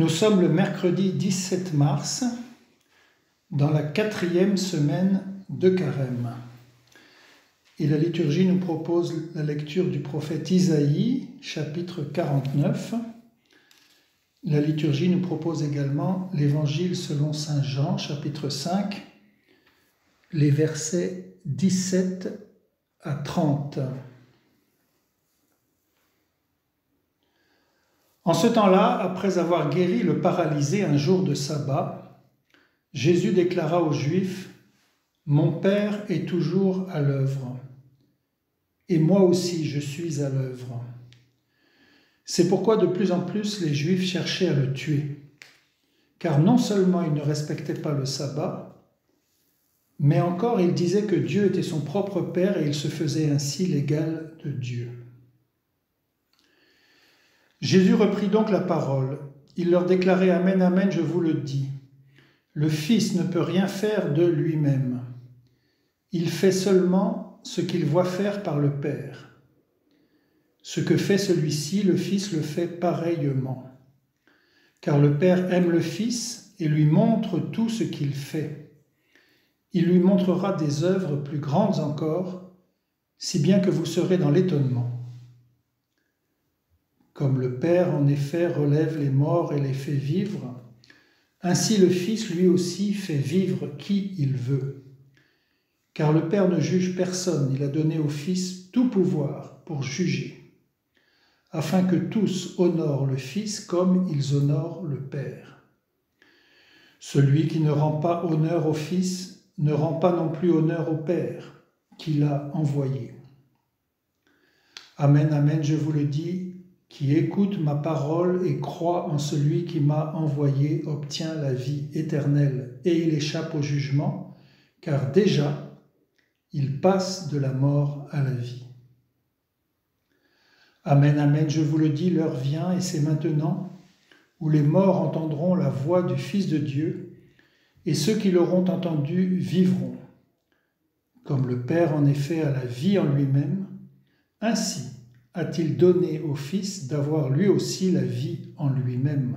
Nous sommes le mercredi 17 mars, dans la 4e semaine de Carême. Et la liturgie nous propose la lecture du prophète Isaïe, chapitre 49. La liturgie nous propose également l'Évangile selon saint Jean, chapitre 5, les versets 17 à 30. En ce temps-là, après avoir guéri le paralysé un jour de sabbat, Jésus déclara aux Juifs : « Mon Père est toujours à l'œuvre, et moi aussi je suis à l'œuvre. » C'est pourquoi de plus en plus les Juifs cherchaient à le tuer, car non seulement il ne respectait pas le sabbat, mais encore il disait que Dieu était son propre Père et il se faisait ainsi l'égal de Dieu. Jésus reprit donc la parole. Il leur déclarait : « Amen, amen, je vous le dis. Le Fils ne peut rien faire de lui-même. Il fait seulement ce qu'il voit faire par le Père. Ce que fait celui-ci, le Fils le fait pareillement. Car le Père aime le Fils et lui montre tout ce qu'il fait. Il lui montrera des œuvres plus grandes encore, si bien que vous serez dans l'étonnement. Comme le Père, en effet, relève les morts et les fait vivre, ainsi le Fils, lui aussi, fait vivre qui il veut. Car le Père ne juge personne, il a donné au Fils tout pouvoir pour juger, afin que tous honorent le Fils comme ils honorent le Père. Celui qui ne rend pas honneur au Fils ne rend pas non plus honneur au Père, qui l'a envoyé. Amen, amen, je vous le dis, qui écoute ma parole et croit en celui qui m'a envoyé obtient la vie éternelle et il échappe au jugement, car déjà, il passe de la mort à la vie. Amen, amen, je vous le dis, l'heure vient et c'est maintenant où les morts entendront la voix du Fils de Dieu et ceux qui l'auront entendu vivront. Comme le Père en effet a la vie en lui-même, ainsi a-t-il donné au Fils d'avoir lui aussi la vie en lui-même.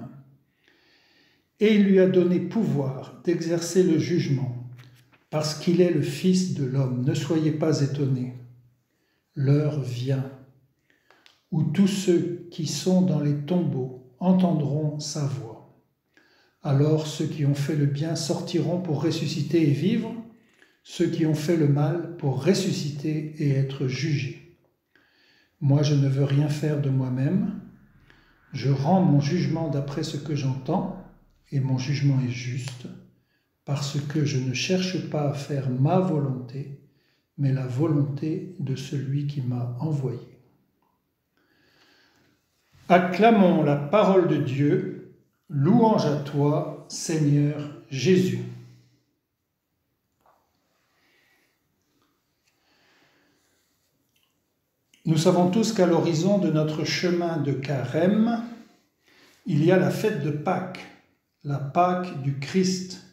Et il lui a donné pouvoir d'exercer le jugement, parce qu'il est le Fils de l'homme. Ne soyez pas étonnés. L'heure vient où tous ceux qui sont dans les tombeaux entendront sa voix. Alors ceux qui ont fait le bien sortiront pour ressusciter et vivre, ceux qui ont fait le mal pour ressusciter et être jugés. Moi, je ne veux rien faire de moi-même. Je rends mon jugement d'après ce que j'entends, et mon jugement est juste, parce que je ne cherche pas à faire ma volonté, mais la volonté de celui qui m'a envoyé. Acclamons la parole de Dieu, louange à toi, Seigneur Jésus. Nous savons tous qu'à l'horizon de notre chemin de Carême, il y a la fête de Pâques, la Pâque du Christ,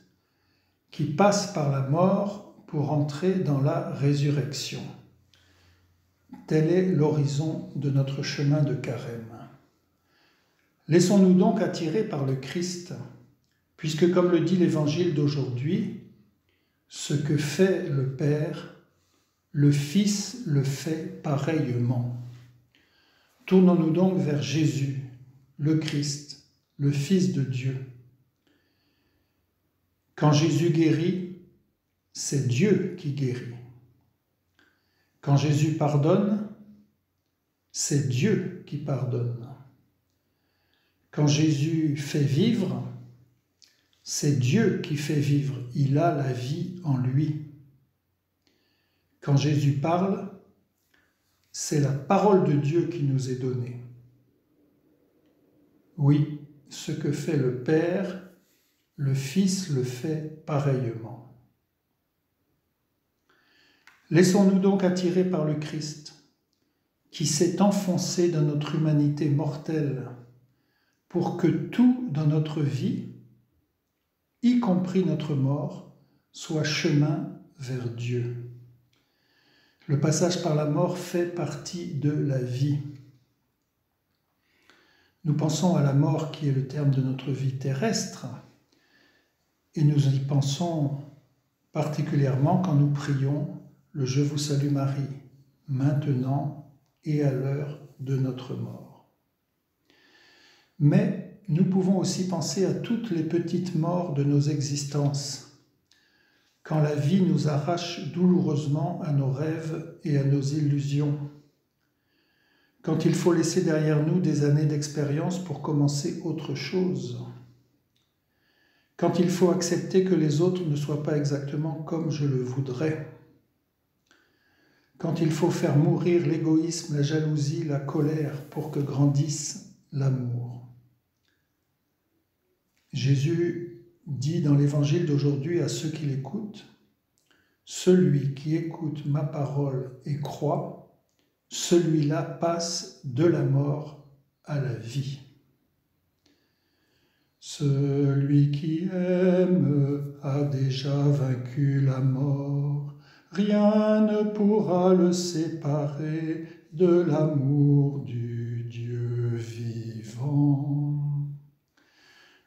qui passe par la mort pour entrer dans la résurrection. Tel est l'horizon de notre chemin de Carême. Laissons-nous donc attirer par le Christ, puisque comme le dit l'Évangile d'aujourd'hui, ce que fait le Père, le Fils le fait pareillement. Tournons-nous donc vers Jésus, le Christ, le Fils de Dieu. Quand Jésus guérit, c'est Dieu qui guérit. Quand Jésus pardonne, c'est Dieu qui pardonne. Quand Jésus fait vivre, c'est Dieu qui fait vivre. Il a la vie en lui. Quand Jésus parle, c'est la parole de Dieu qui nous est donnée. Oui, ce que fait le Père, le Fils le fait pareillement. Laissons-nous donc attirer par le Christ, qui s'est enfoncé dans notre humanité mortelle, pour que tout dans notre vie, y compris notre mort, soit chemin vers Dieu. Le passage par la mort fait partie de la vie. Nous pensons à la mort qui est le terme de notre vie terrestre et nous y pensons particulièrement quand nous prions le « Je vous salue Marie », maintenant et à l'heure de notre mort. Mais nous pouvons aussi penser à toutes les petites morts de nos existences, quand la vie nous arrache douloureusement à nos rêves et à nos illusions, quand il faut laisser derrière nous des années d'expérience pour commencer autre chose, quand il faut accepter que les autres ne soient pas exactement comme je le voudrais, quand il faut faire mourir l'égoïsme, la jalousie, la colère pour que grandisse l'amour. Jésus dit dans l'évangile d'aujourd'hui à ceux qui l'écoutent, « Celui qui écoute ma parole et croit, celui-là passe de la mort à la vie. » Celui qui aime a déjà vaincu la mort, rien ne pourra le séparer de l'amour du Dieu vivant.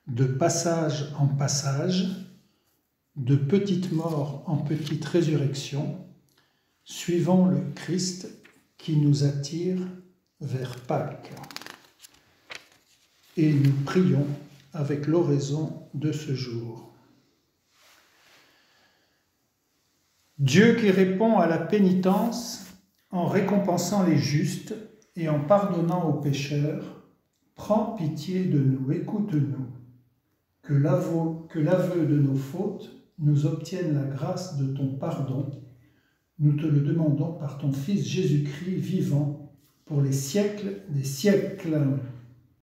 De passage en passage, de petite mort en petite résurrection, suivons le Christ qui nous attire vers Pâques. Et nous prions avec l'oraison de ce jour. Dieu qui répond à la pénitence en récompensant les justes et en pardonnant aux pécheurs, prends pitié de nous, écoute-nous, que l'aveu de nos fautes nous obtienne la grâce de ton pardon. Nous te le demandons par ton Fils Jésus-Christ vivant pour les siècles des siècles.